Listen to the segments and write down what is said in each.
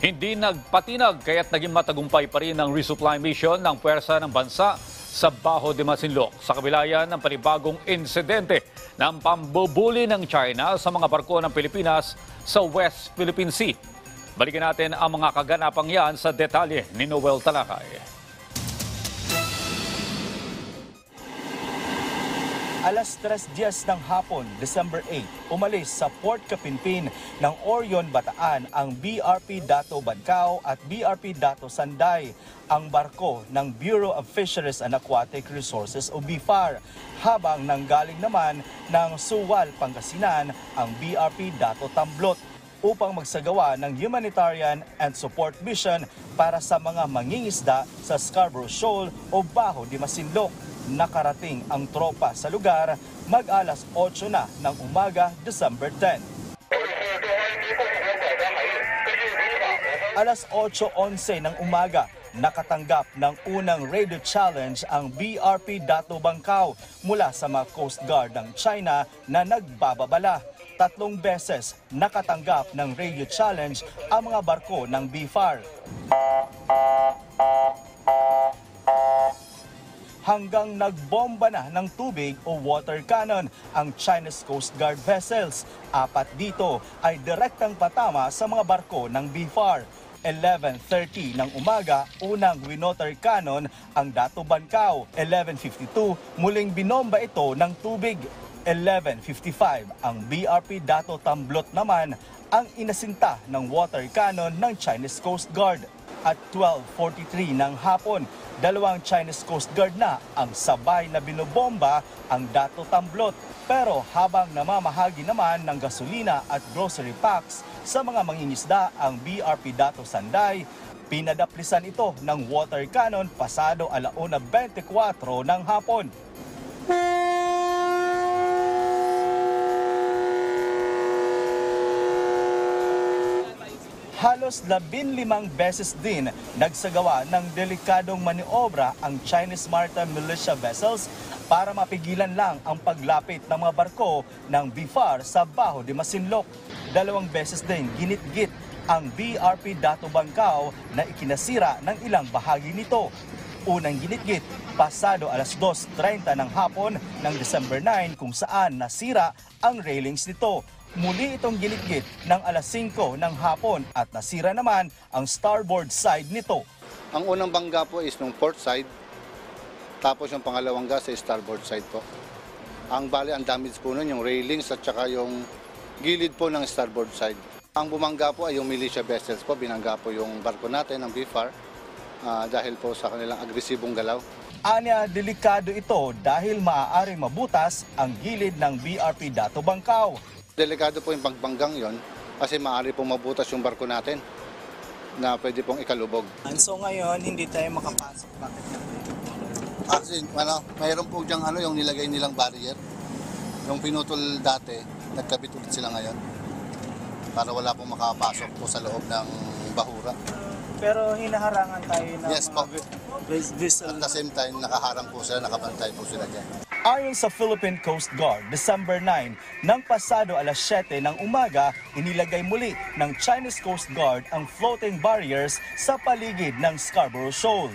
Hindi nagpatinag kaya't naging matagumpay pa rin ang resupply mission ng puwersa ng bansa sa Bajo de Masinloc sa kabila yan ng panibagong insidente ng pambubuli ng China sa mga barko ng Pilipinas sa West Philippine Sea. Balikan natin ang mga kaganapang yan sa detalye ni Noel Talakay. Alas 3:10 ng hapon, December 8, umalis sa Port Capinpin ng Orion, Bataan ang BRP Dato Bancao at BRP Dato Sanday, ang barko ng Bureau of Fisheries and Aquatic Resources o BFAR, habang nanggaling naman ng Suwal, Pangasinan ang BRP Dato Tamblot upang magsagawa ng humanitarian and support mission para sa mga mangingisda sa Scarborough Shoal o Bajo de Masinloc. Nakarating ang tropa sa lugar mag-alas 8 na ng umaga, December 10. Alas 8:11 ng umaga, nakatanggap ng unang radio challenge ang BRP Dato Bancao mula sa mga Coast Guard ng China na nagbababala. 3 beses nakatanggap ng radio challenge ang mga barko ng BFAR. Hanggang nagbomba na ng tubig o water cannon ang Chinese Coast Guard vessels. 4 dito ay direktang patama sa mga barko ng BFAR. 11:30 ng umaga, unang winoter cannon ang Dato Bancao. 11:52, muling binomba ito ng tubig. 11:55, ang BRP Dato Tamblot naman ang inasinta ng water cannon ng Chinese Coast Guard. At 12:43 ng hapon, 2 Chinese Coast Guard na ang sabay na binobomba ang Dato Tamblot. Pero habang namamahagi naman ng gasolina at grocery packs sa mga mangingisda ang BRP Dato Sanday, pinadaplisan ito ng water cannon pasado 1:24 ng hapon. Halos 15 beses din nagsagawa ng delikadong maniobra ang Chinese Maritime Militia vessels para mapigilan lang ang paglapit ng mga barko ng BFAR sa Bajo de Masinloc. 2 beses din ginitgit ang BRP Dato Bancao na ikinasira ng ilang bahagi nito. Unang ginitgit pasado alas 2:30 ng hapon ng December 9 kung saan nasira ang railings nito. Muli itong ginitgit ng alas 5 ng hapon at nasira naman ang starboard side nito. Ang unang bangga po is ng port side, tapos yung pangalawang gas sa starboard side po. Ang bali, ang damage po nun yung railings at saka yung gilid po ng starboard side. Ang bumangga po ay yung militia vessels po, binangga po yung barko natin ng BFAR dahil po sa kanilang agresibong galaw. Anya, delikado ito dahil maaaring mabutas ang gilid ng BRP Dato Bancao. Delikado po yung pagbanggang yon kasi maaari pong mabutas yung barko natin na pwede pong ikalubog. So ngayon, hindi tayo makapasok. Bakit? Kasi mayroon po diyang yung nilagay nilang barrier. Yung pinutol dati, nagkabit ulit sila ngayon para wala pong makapasok po sa loob ng bahura. Pero hinaharangan tayo ng yes, po. vessel. At the same time, nakaharang po sila, nakabantay po sila dyan. Ayon sa Philippine Coast Guard, December 9, nang pasado alas 7 ng umaga, inilagay muli ng Chinese Coast Guard ang floating barriers sa paligid ng Scarborough Shoal.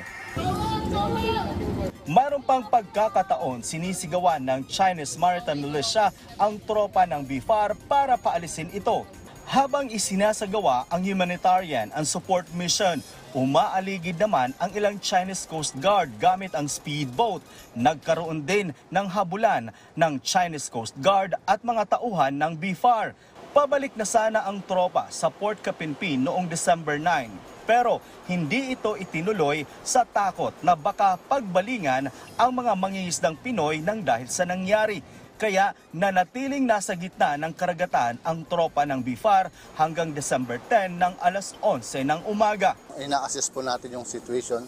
Mayroon pang pagkakataon sinisigawan ng Chinese Maritime Militia ang tropa ng BFAR para paalisin ito. Habang isinasagawa ang humanitarian and support mission, umaaligid naman ang ilang Chinese Coast Guard gamit ang speedboat. Nagkaroon din ng habulan ng Chinese Coast Guard at mga tauhan ng BFAR. Pabalik na sana ang tropa sa Port Capinpin noong December 9. Pero hindi ito itinuloy sa takot na baka pagbalingan ang mga mangingisdang Pinoy nang dahil sa nangyari. Kaya nanatiling nasa gitna ng karagatan ang tropa ng BFAR hanggang December 10 ng alas 11 ng umaga. Ina-assess po natin yung situation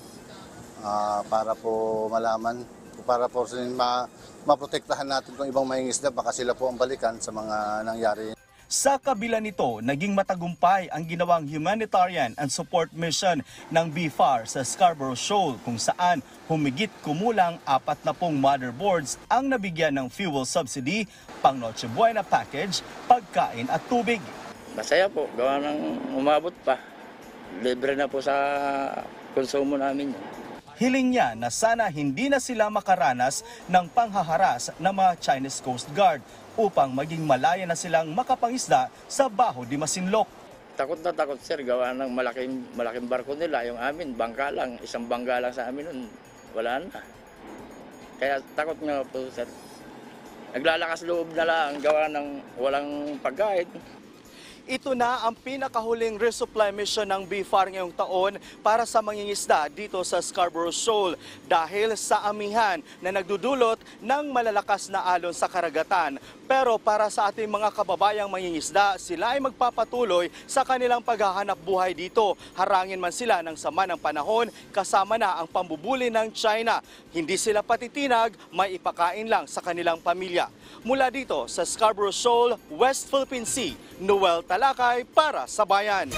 para po malaman, para po maprotektahan natin kung ibang mangingisda, baka sila po ang balikan sa mga nangyari. Sa kabila nito, naging matagumpay ang ginawang humanitarian and support mission ng BFAR sa Scarborough Shoal kung saan humigit kumulang 40 motherboards ang nabigyan ng fuel subsidy, pang Noche Buena package, pagkain at tubig. Masaya po, gawa ng umabot pa. libre na po sa konsumo namin yan. Hiling niya na sana hindi na sila makaranas ng panghaharas ng mga Chinese Coast Guard upang maging malaya na silang makapangisda sa Baho de Masinloc. Takot na takot sir, gawa ng malaking barko nila. Yung amin, bangka lang, isang bangka lang sa amin nun, wala na. Kaya takot nga po sir. Naglalakas loob na lang, gawa ng walang pagkain. Ito na ang pinakahuling resupply mission ng BFAR ngayong taon para sa mangingisda dito sa Scarborough Shoal dahil sa amihan na nagdudulot ng malalakas na alon sa karagatan. Pero para sa ating mga kababayang mangingisda, sila ay magpapatuloy sa kanilang paghahanap buhay dito. Harangin man sila ng sama ng panahon, kasama na ang pambubuli ng China. Hindi sila patitinag, may ipakain lang sa kanilang pamilya. Mula dito sa Scarborough Shoal, West Philippine Sea, Noel Talakay para sa Bayan.